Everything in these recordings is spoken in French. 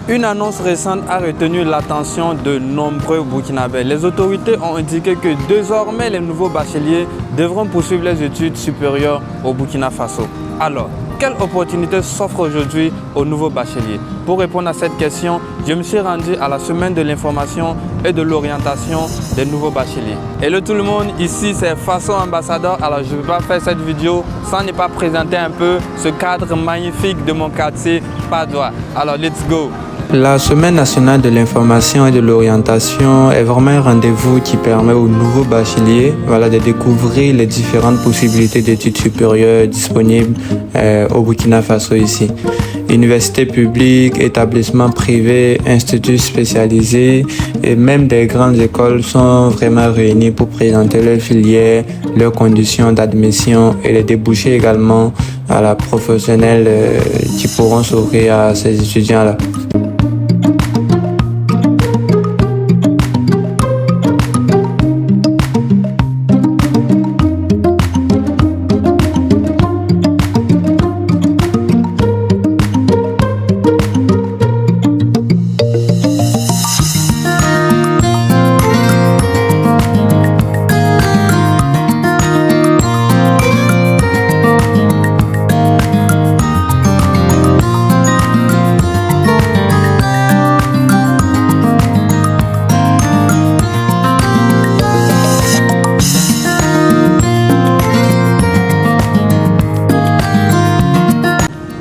Une annonce récente a retenu l'attention de nombreux Burkinabés. Les autorités ont indiqué que désormais les nouveaux bacheliers devront poursuivre les études supérieures au Burkina Faso. Alors, quelle opportunité s'offre aujourd'hui aux nouveaux bacheliers? Pour répondre à cette question, je me suis rendu à la semaine de l'information et de l'orientation des nouveaux bacheliers. Hello tout le monde, ici c'est Faso Ambassadeur. Alors je ne vais pas faire cette vidéo sans ne pas présenter un peu ce cadre magnifique de mon quartier Padoua. Alors let's go! La Semaine nationale de l'information et de l'orientation est vraiment un rendez-vous qui permet aux nouveaux bacheliers de découvrir les différentes possibilités d'études supérieures disponibles au Burkina Faso ici. Universités publiques, établissements privés, instituts spécialisés et même des grandes écoles sont vraiment réunis pour présenter leurs filières, leurs conditions d'admission et les débouchés également à la professionnelle qui pourront s'offrir à ces étudiants-là.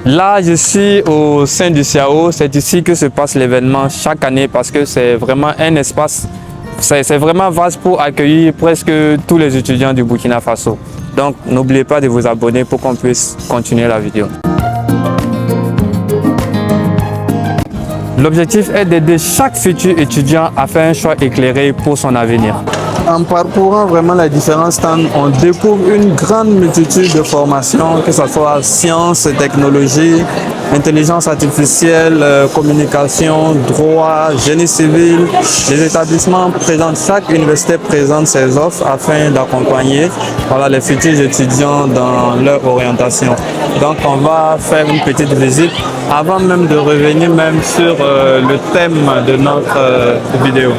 Là, je suis au sein du CAO. C'est ici que se passe l'événement chaque année parce que c'est vraiment un espace, c'est vraiment vaste pour accueillir presque tous les étudiants du Burkina Faso. Donc, n'oubliez pas de vous abonner pour qu'on puisse continuer la vidéo. L'objectif est d'aider chaque futur étudiant à faire un choix éclairé pour son avenir. En parcourant vraiment les différents stands, on découvre une grande multitude de formations, que ce soit sciences, technologies, intelligence artificielle, communication, droit, génie civil. Les établissements présentent, chaque université présente ses offres afin d'accompagner les futurs étudiants dans leur orientation. Donc on va faire une petite visite avant même de revenir même sur le thème de notre vidéo.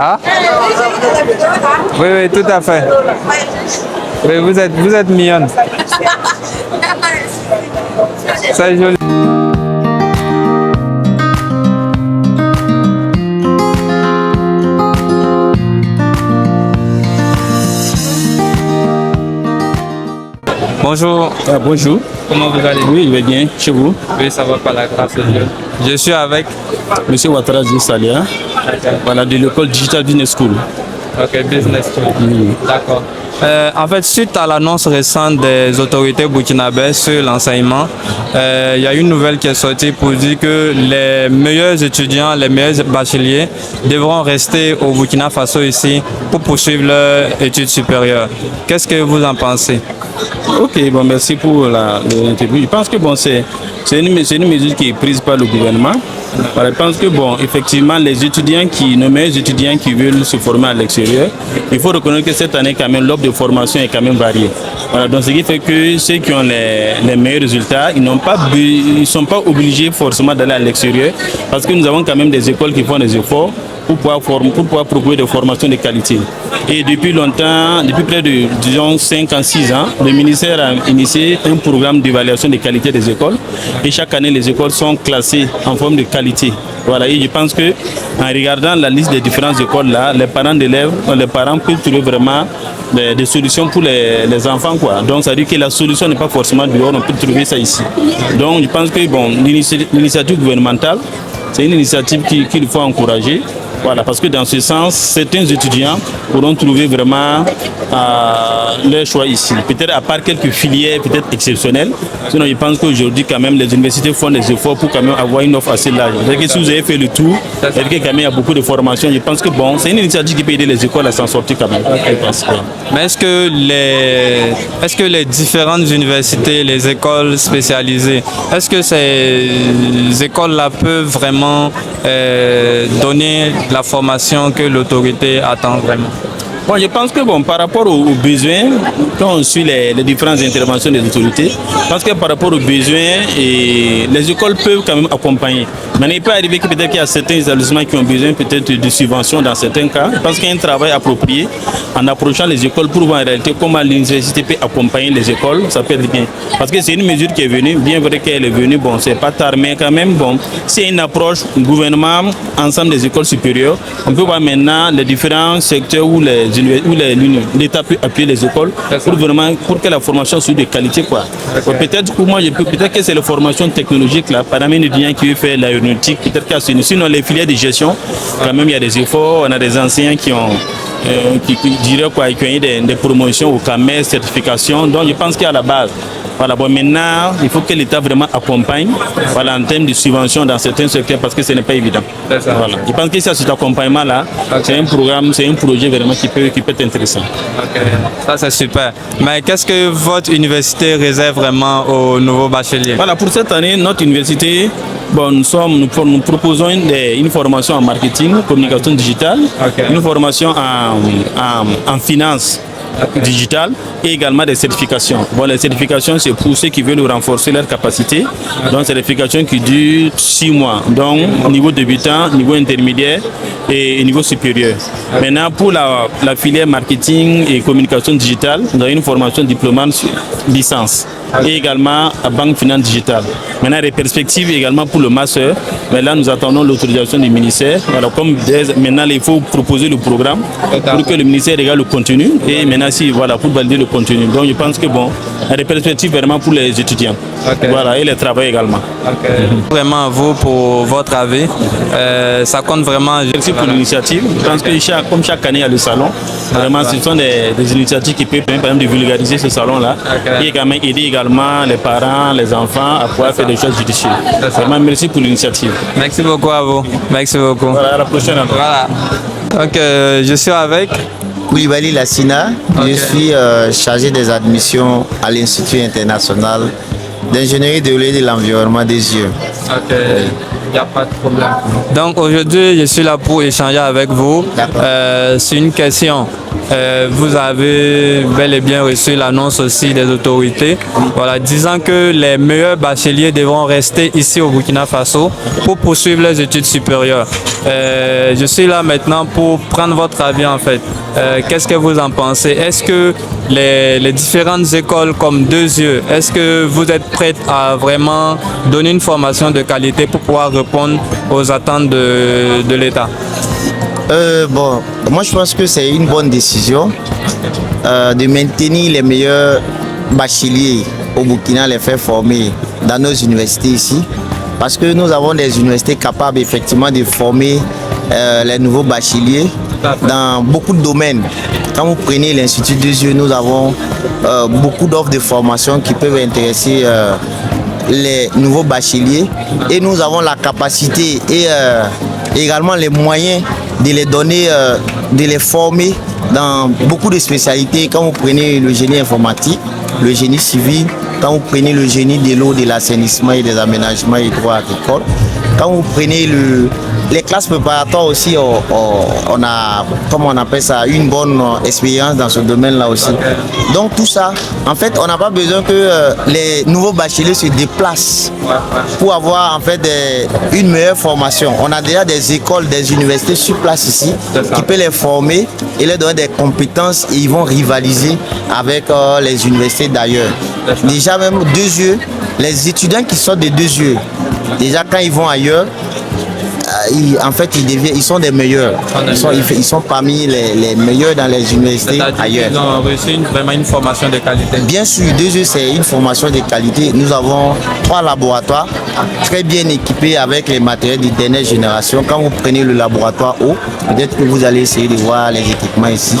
Ah? Oui, oui, tout à fait. Oui, vous êtes mignonne. C'est joli. Bonjour. Bonjour. Comment vous allez? Oui, je vais bien. Chez vous? Oui, ça va par la grâce de Dieu. Je suis avec Monsieur Ouattara Salia, voilà, de l'école Digital Business School. Ok, Business School. D'accord. En fait, suite à l'annonce récente des autorités burkinabèses sur l'enseignement, il y a une nouvelle qui est sortie pour dire que les meilleurs étudiants, les meilleurs bacheliers devront rester au Burkina Faso ici pour poursuivre leurs études supérieures. Qu'est-ce que vous en pensez? Ok, bon, merci pour l'interview. Je pense que bon, c'est une mesure qui est prise par le gouvernement. Voilà, je pense que bon, effectivement, nos meilleurs étudiants qui veulent se former à l'extérieur, il faut reconnaître que cette année, quand même, l'offre de formation est quand même variée. Voilà, donc ce qui fait que ceux qui ont les meilleurs résultats, ils ne sont pas obligés forcément d'aller à l'extérieur, parce que nous avons quand même des écoles qui font des efforts pour pouvoir proposer des formations de qualité. Et depuis longtemps, depuis près de, disons, 5 ans, 6 ans, le ministère a initié un programme d'évaluation de qualité des écoles. Et chaque année, les écoles sont classées en forme de qualité. Voilà, et je pense que en regardant la liste des différentes écoles là, les parents d'élèves, les parents peuvent trouver vraiment des solutions pour les enfants, quoi. Donc ça veut dire que la solution n'est pas forcément dehors, on peut trouver ça ici. Donc je pense que bon, l'initiative gouvernementale, c'est une initiative qu'il faut encourager. Voilà, parce que dans ce sens, certains étudiants pourront trouver vraiment leur choix ici. Peut-être à part quelques filières peut-être exceptionnelles. Sinon, je pense qu'aujourd'hui, quand même, les universités font des efforts pour quand même avoir une offre assez large. C'est-à-dire que si vous avez fait le tour, c'est-à-dire que quand même, il y a beaucoup de formations. Je pense que bon, c'est une initiative qui peut aider les écoles à s'en sortir quand même. Mais est-ce que les différentes universités, les écoles spécialisées, est-ce que ces écoles-là peuvent vraiment donner la formation que l'autorité attend vraiment? Bon, je pense que bon, par rapport aux besoins, quand on suit les différentes interventions des autorités, je pense que par rapport aux besoins, les écoles peuvent quand même accompagner. Mais il peut arriver que peut-être qu'il y a certains établissements qui ont besoin peut-être de subventions dans certains cas. Je pense qu'il y a un travail approprié en approchant les écoles pour voir en réalité comment l'université peut accompagner les écoles. Ça peut être bien. Parce que c'est une mesure qui est venue, bien vrai qu'elle est venue, bon, c'est pas tard, mais quand même, bon, c'est une approche gouvernement, ensemble des écoles supérieures. On peut voir maintenant les différents secteurs où l'État peut appuyer les écoles pour que la formation soit de qualité, quoi. Peut-être pour moi, peut-être que c'est la formation technologique là, par exemple, un étudiant qui veut faire l'aéronautique, peut-être qu'à sinon les filières de gestion, quand même il y a des efforts, on a des enseignants qui ont qui ont eu des promotions au CAMES, certification, donc je pense qu'à la base. Voilà, bon, maintenant, il faut que l'État vraiment accompagne, voilà, en termes de subventions dans certains secteurs parce que ce n'est pas évident. Voilà. Je pense que cet accompagnement-là, c'est un programme, c'est un projet vraiment qui peut être intéressant. Okay. Ça, c'est super. Mais qu'est-ce que votre université réserve vraiment aux nouveaux bacheliers? Voilà, pour cette année, notre université, bon, nous proposons une formation en marketing, communication digitale, une formation en finance digital et également des certifications. Bon, les certifications, c'est pour ceux qui veulent renforcer leurs capacités. Donc, certification qui dure 6 mois. Donc, niveau débutant, niveau intermédiaire et niveau supérieur. Maintenant, pour la filière marketing et communication digitale, nous avons une formation diplômante sur licence et également à banque finance digitale. Maintenant, les perspectives également pour le master. Mais là, nous attendons l'autorisation du ministère. Voilà, comme maintenant, il faut proposer le programme pour que le ministère regarde le contenu et maintenant, voilà, pour valider le contenu. Donc, je pense que bon, il y a des perspectives vraiment pour les étudiants. Voilà, et les travailleurs également. Vraiment à vous pour votre avis. Ça compte vraiment. Merci pour l'initiative. Je pense que comme chaque année, il y a le salon. Vraiment, ce sont des initiatives qui peuvent permettre de vulgariser ce salon-là et également aider également les parents, les enfants à pouvoir faire des choses judicieuses. Vraiment, merci pour l'initiative. Merci beaucoup à vous. Merci beaucoup. Voilà, à la prochaine. Voilà. Donc, je suis avec Koulibaly Lassina. Je suis chargé des admissions à l'Institut international d'ingénierie de l'eau et de l'environnement des yeux. Ok, il n'y a pas de problème. Donc aujourd'hui, je suis là pour échanger avec vous. C'est une question. Vous avez bel et bien reçu l'annonce aussi des autorités, voilà, disant que les meilleurs bacheliers devront rester ici au Burkina Faso pour poursuivre leurs études supérieures. Je suis là maintenant pour prendre votre avis en fait. Qu'est-ce que vous en pensez? Est-ce que les différentes écoles comme Deux Yeux, est-ce que vous êtes prête à vraiment donner une formation de qualité pour pouvoir répondre aux attentes de l'État? Bon, moi je pense que c'est une bonne décision de maintenir les meilleurs bacheliers au Burkina, les faire former dans nos universités ici, parce que nous avons des universités capables effectivement de former les nouveaux bacheliers dans beaucoup de domaines. Quand vous prenez l'Institut des yeux, nous avons beaucoup d'offres de formation qui peuvent intéresser les nouveaux bacheliers et nous avons la capacité et également les moyens de les donner, de les former dans beaucoup de spécialités. Quand vous prenez le génie informatique, le génie civil, quand vous prenez le génie de l'eau, de l'assainissement et des aménagements et droits agricoles, quand vous prenez les classes préparatoires aussi, on a, comme on appelle ça, une bonne expérience dans ce domaine-là aussi. Donc tout ça, en fait, on n'a pas besoin que les nouveaux bacheliers se déplacent pour avoir en fait une meilleure formation. On a déjà des écoles, des universités sur place ici qui peuvent les former et leur donner des compétences et ils vont rivaliser avec les universités d'ailleurs. Déjà même deux yeux, les étudiants qui sortent de deux yeux, déjà quand ils vont ailleurs, en fait, ils sont des meilleurs. Ils sont parmi les meilleurs dans les universités ailleurs. Ils ont reçu vraiment une formation de qualité. Bien sûr, 2E, c'est une formation de qualité. Nous avons 3 laboratoires très bien équipés avec les matériels de dernière génération. Quand vous prenez le laboratoire eau, peut-être que vous allez essayer de voir les équipements ici.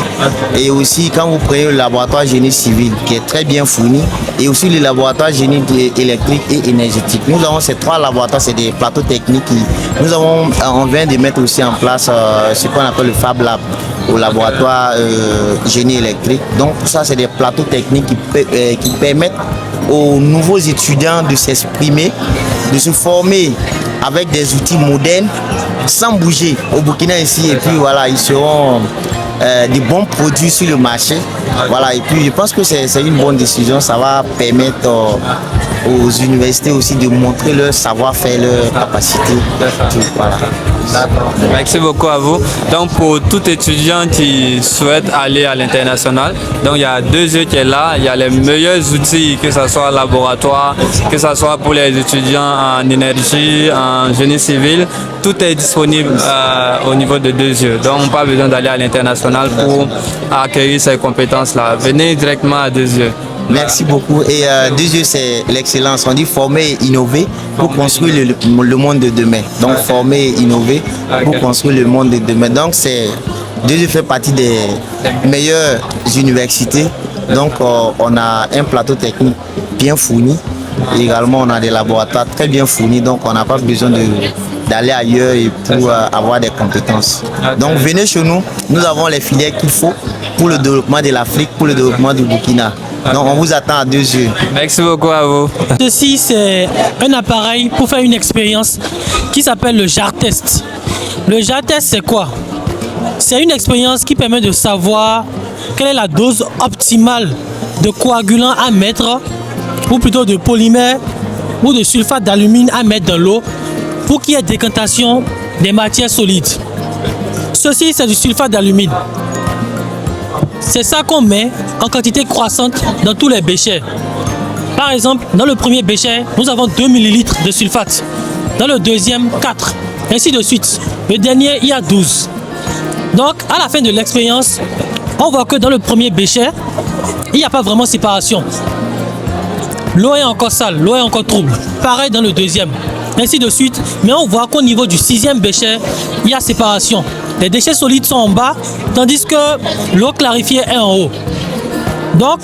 Et aussi, quand vous prenez le laboratoire génie civil, qui est très bien fourni, et aussi le laboratoire génie électrique et énergétique. Nous avons ces 3 laboratoires, c'est des plateaux techniques. On vient de mettre aussi en place ce qu'on appelle le Fab Lab au laboratoire génie électrique. Donc ça, c'est des plateaux techniques qui permettent aux nouveaux étudiants de s'exprimer, de se former avec des outils modernes sans bouger au Burkina ici. Et puis voilà, ils seront des bons produits sur le marché. Voilà, et puis je pense que c'est une bonne décision. Ça va permettre aux universités aussi de montrer leur savoir-faire, leur capacité. Voilà. Merci beaucoup à vous. Donc pour tout étudiant qui souhaite aller à l'international, donc il y a 2E qui est là, il y a les meilleurs outils, que ce soit laboratoire, que ce soit pour les étudiants en énergie, en génie civil, tout est disponible au niveau de 2E. Donc pas besoin d'aller à l'international pour acquérir ces compétences-là. Venez directement à 2E. Merci beaucoup. Et 2E, c'est l'excellence. On dit former et innover pour construire le monde de demain. Donc former et innover pour construire le monde de demain. Donc 2E fait partie des meilleures universités. Donc on a un plateau technique bien fourni. Et également on a des laboratoires très bien fournis. Donc on n'a pas besoin d'aller ailleurs et pour avoir des compétences. Donc venez chez nous. Nous avons les filières qu'il faut pour le développement de l'Afrique, pour le développement du Burkina. Donc on vous attend à 2E. Merci beaucoup à vous. Ceci, c'est un appareil pour faire une expérience qui s'appelle le JAR test. Le JAR test, c'est quoi? C'est une expérience qui permet de savoir quelle est la dose optimale de coagulant à mettre, ou plutôt de polymère ou de sulfate d'alumine à mettre dans l'eau pour qu'il y ait décantation des matières solides. Ceci, c'est du sulfate d'alumine. C'est ça qu'on met en quantité croissante dans tous les béchers. Par exemple, dans le premier bécher, nous avons 2 ml de sulfate. Dans le deuxième, 4. Ainsi de suite. Le dernier, il y a 12. Donc, à la fin de l'expérience, on voit que dans le premier bécher, il n'y a pas vraiment séparation. L'eau est encore sale, l'eau est encore trouble. Pareil dans le deuxième. Ainsi de suite. Mais on voit qu'au niveau du 6e bécher, il y a séparation. Les déchets solides sont en bas, tandis que l'eau clarifiée est en haut. Donc,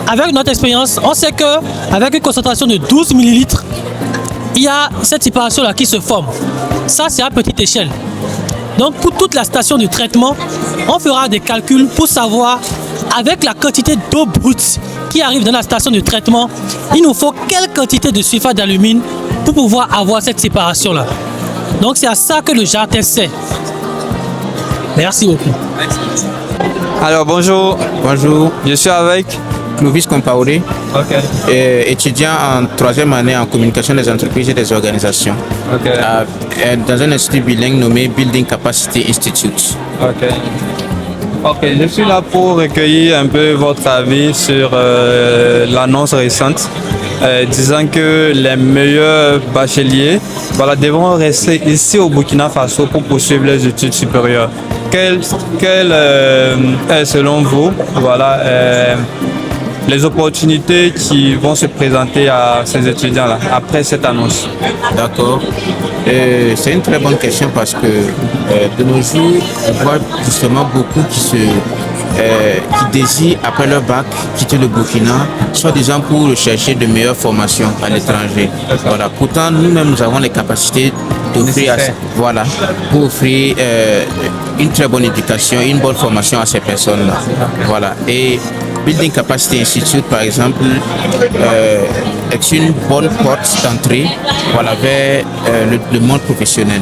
avec notre expérience, on sait qu'avec une concentration de 12 ml, il y a cette séparation-là qui se forme. Ça, c'est à petite échelle. Donc, pour toute la station de traitement, on fera des calculs pour savoir, avec la quantité d'eau brute qui arrive dans la station de traitement, il nous faut quelle quantité de sulfate d'alumine pour pouvoir avoir cette séparation-là. Donc, c'est à ça que le JAR test sert. Merci beaucoup. Alors bonjour. Bonjour, Je suis avec. Clovis Compaoré, étudiant en 3e année en communication des entreprises et des organisations, dans un institut bilingue nommé Building Capacity Institute. Ok, je suis là pour recueillir un peu votre avis sur l'annonce récente disant que les meilleurs bacheliers devront rester ici au Burkina Faso pour poursuivre les études supérieures. Quelle est selon vous les opportunités qui vont se présenter à ces étudiants-là après cette annonce? D'accord. C'est une très bonne question parce que de nos jours, on voit justement beaucoup qui désirent, après leur bac, quitter le Burkina, soi-disant pour rechercher de meilleures formations à l'étranger. Voilà. Pourtant, nous-mêmes, nous avons les capacités d'offrir, voilà, pour offrir une très bonne éducation, une bonne formation à ces personnes-là. Voilà. Et Building Capacity Institute, par exemple, est une bonne porte d'entrée, voilà, vers le monde professionnel.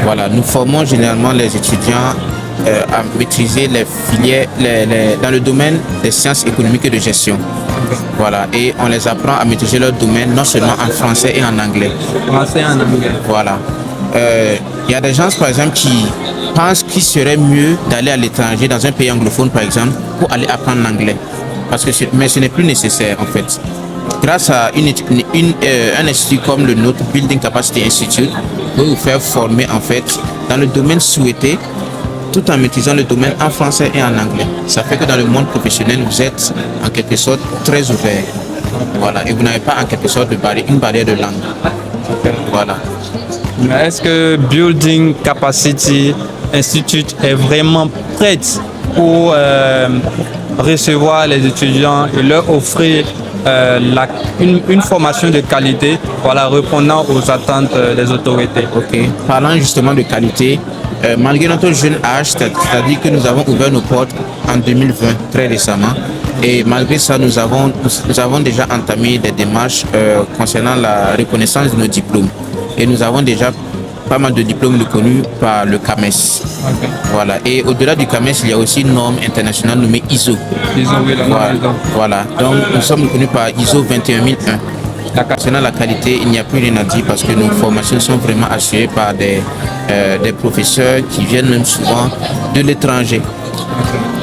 Voilà. Nous formons généralement les étudiants à maîtriser les filières dans le domaine des sciences économiques et de gestion. Voilà. Et on les apprend à maîtriser leur domaine non seulement en français et en anglais. Français et en anglais. Voilà. Il y a des gens, par exemple, qui pensent qu'il serait mieux d'aller à l'étranger, dans un pays anglophone, par exemple, pour aller apprendre l'anglais. Mais ce n'est plus nécessaire, en fait. Grâce à un institut comme le nôtre, Building Capacity Institute, peut vous faire former, en fait, dans le domaine souhaité, tout en maîtrisant le domaine en français et en anglais. Ça fait que dans le monde professionnel, vous êtes en quelque sorte très ouvert. Voilà. Et vous n'avez pas en quelque sorte une barrière de langue. Voilà. Mais est-ce que Building Capacity Institute est vraiment prête pour recevoir les étudiants et leur offrir une formation de qualité, voilà, répondant aux attentes des autorités? Ok. Parlant justement de qualité, malgré notre jeune âge, c'est-à-dire que nous avons ouvert nos portes en 2020, très récemment, et malgré ça, nous avons déjà entamé des démarches concernant la reconnaissance de nos diplômes. Et nous avons déjà pas mal de diplômes reconnus par le CAMES. Okay. Voilà. Et au-delà du CAMES, il y a aussi une norme internationale nommée ISO. Voilà. Donc nous sommes reconnus par ISO 21001. Concernant la qualité, il n'y a plus rien à dire parce que nos formations sont vraiment assurées par des professeurs qui viennent même souvent de l'étranger.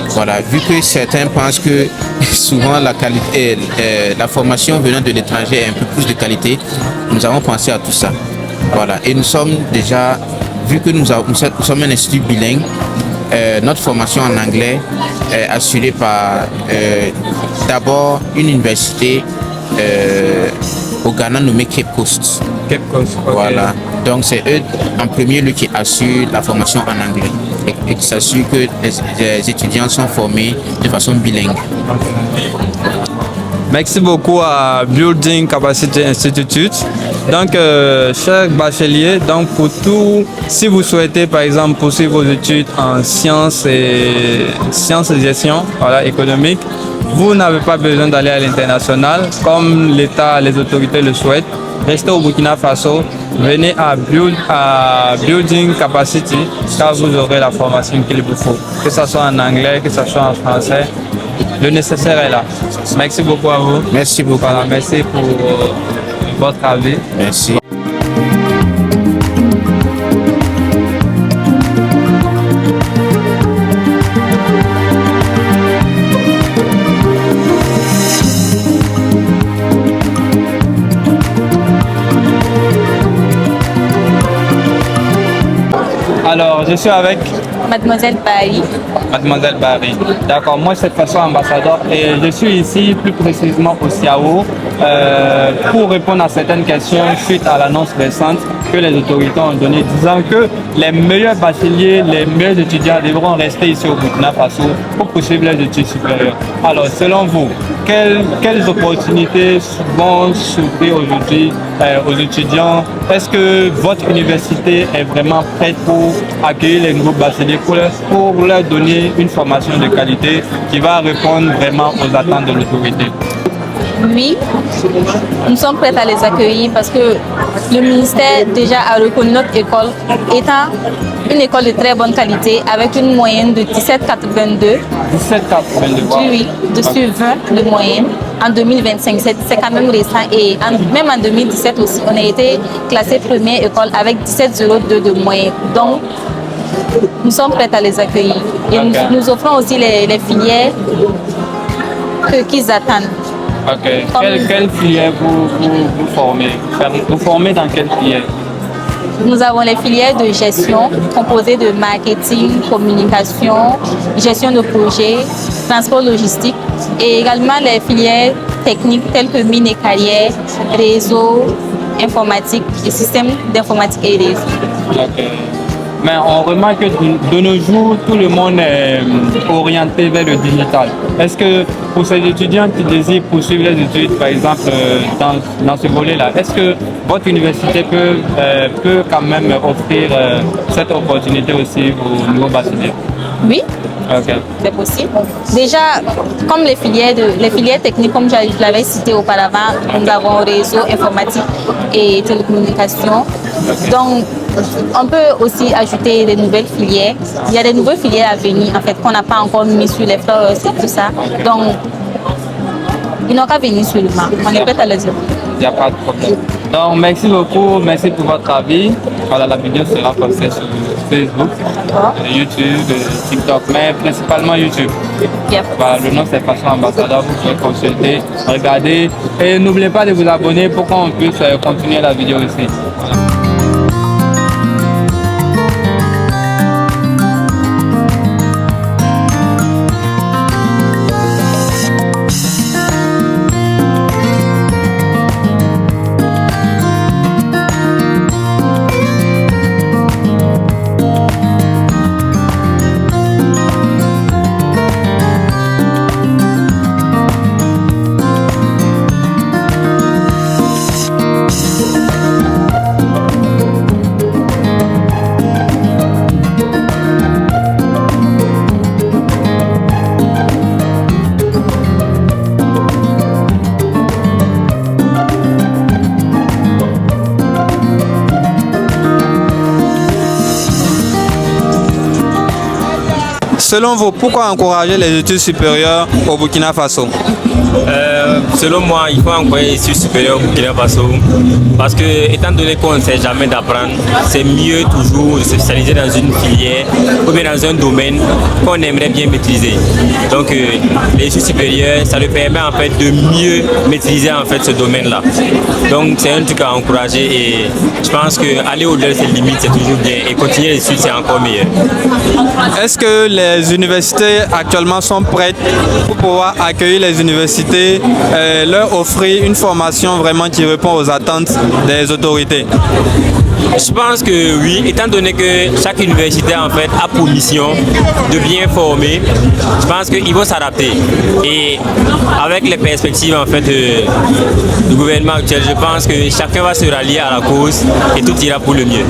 Voilà, vu que certains pensent que souvent la formation venant de l'étranger est un peu plus de qualité, nous avons pensé à tout ça. Voilà, et nous sommes déjà, vu que nous sommes un institut bilingue, notre formation en anglais est assurée par d'abord une université au Ghana nommée Cape Coast. Cape Coast, okay. Voilà, donc c'est eux en premier lieu qui assurent la formation en anglais et qui s'assurent que les étudiants sont formés de façon bilingue. Okay. Merci beaucoup à Building Capacity Institute. Donc, chers bacheliers, donc pour tout, si vous souhaitez par exemple poursuivre vos études en sciences et gestion, voilà, économique, vous n'avez pas besoin d'aller à l'international comme l'État, les autorités le souhaitent. Restez au Burkina Faso, venez à Building Capacity car vous aurez la formation qu'il vous faut, que ce soit en anglais, que ce soit en français. Le nécessaire est là. Merci beaucoup à vous. Merci beaucoup. Voilà, merci pour votre avis. Merci. Alors, je suis avec Mademoiselle Barry. Mademoiselle Barry. D'accord, moi cette fois ambassadeur et je suis ici plus précisément au CIAO pour répondre à certaines questions suite à l'annonce récente que les autorités ont donnée disant que les meilleurs bacheliers, les meilleurs étudiants devront rester ici au Burkina Faso pour poursuivre les études supérieures. Alors selon vous, quelles opportunités vont s'ouvrir aujourd'hui aux étudiants? Est-ce que votre université est vraiment prête pour accueillir les nouveaux bacheliers pour leur donner une formation de qualité qui va répondre vraiment aux attentes de l'autorité? Oui, nous sommes prêts à les accueillir parce que le ministère déjà a reconnu notre école étant une école de très bonne qualité avec une moyenne de 17,82. 17,82. Oui, dessus 20 de moyenne en 2025. C'est quand même récent et même en 2017 aussi, on a été classé première école avec 17,02 de moyenne. Donc, nous sommes prêts à les accueillir. Et nous offrons aussi les filières qu'ils attendent. Ok. Quelle filière vous formez? Vous formez dans quelle filière? Nous avons les filières de gestion composées de marketing, communication, gestion de projet, transport logistique, et également les filières techniques telles que mines et carrières, réseau, informatique et systèmes d'informatique et réseau. Mais on remarque que de nos jours, tout le monde est orienté vers le digital. Est-ce que pour ces étudiants qui désirent poursuivre les études, par exemple, dans ce volet-là, est-ce que votre université peut quand même offrir cette opportunité aussi aux nouveaux bacheliers? Oui, Ok. c'est possible. Déjà, comme les filières techniques, comme je l'avais cité auparavant, nous avons réseau, informatique et télécommunications. Donc, on peut aussi ajouter des nouvelles filières. Il y a des nouvelles filières à venir, en fait, qu'on n'a pas encore mis sur les fleurs, c'est tout ça. Donc, ils n'ont qu'à venir sur le banc. On est prêt à le dire. Il n'y a pas de problème. Donc, merci beaucoup. Merci pour votre avis. Voilà, la vidéo sera postée sur Facebook, YouTube, TikTok, mais principalement YouTube. Yep. Voilà, le nom c'est Façon Ambassadeur. Vous pouvez consulter, regarder. Et n'oubliez pas de vous abonner pour qu'on puisse continuer la vidéo ici. Voilà. Selon vous, pourquoi encourager les études supérieures au Burkina Faso? Selon moi, il faut encourager les études supérieures au Burkina Faso parce que, étant donné qu'on ne sait jamais d'apprendre, c'est mieux toujours de se spécialiser dans une filière ou bien dans un domaine qu'on aimerait bien maîtriser. Donc, les études supérieures, ça nous permet en fait de mieux maîtriser en fait ce domaine-là. Donc, c'est un truc à encourager et je pense qu'aller au-delà de ses limites, c'est toujours bien et continuer les études, c'est encore meilleur. Est-ce que les universités actuellement sont prêtes pour pouvoir accueillir les universités, leur offrir une formation vraiment qui répond aux attentes des autorités? Je pense que oui, étant donné que chaque université en fait a pour mission de bien former, je pense qu'ils vont s'adapter. Et avec les perspectives en fait du gouvernement actuel, je pense que chacun va se rallier à la cause et tout ira pour le mieux.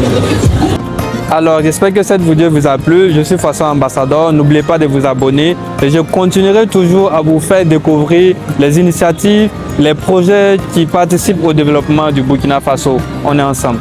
Alors, j'espère que cette vidéo vous a plu. Je suis Façon Ambassadeur. N'oubliez pas de vous abonner. Et je continuerai toujours à vous faire découvrir les initiatives, les projets qui participent au développement du Burkina Faso. On est ensemble.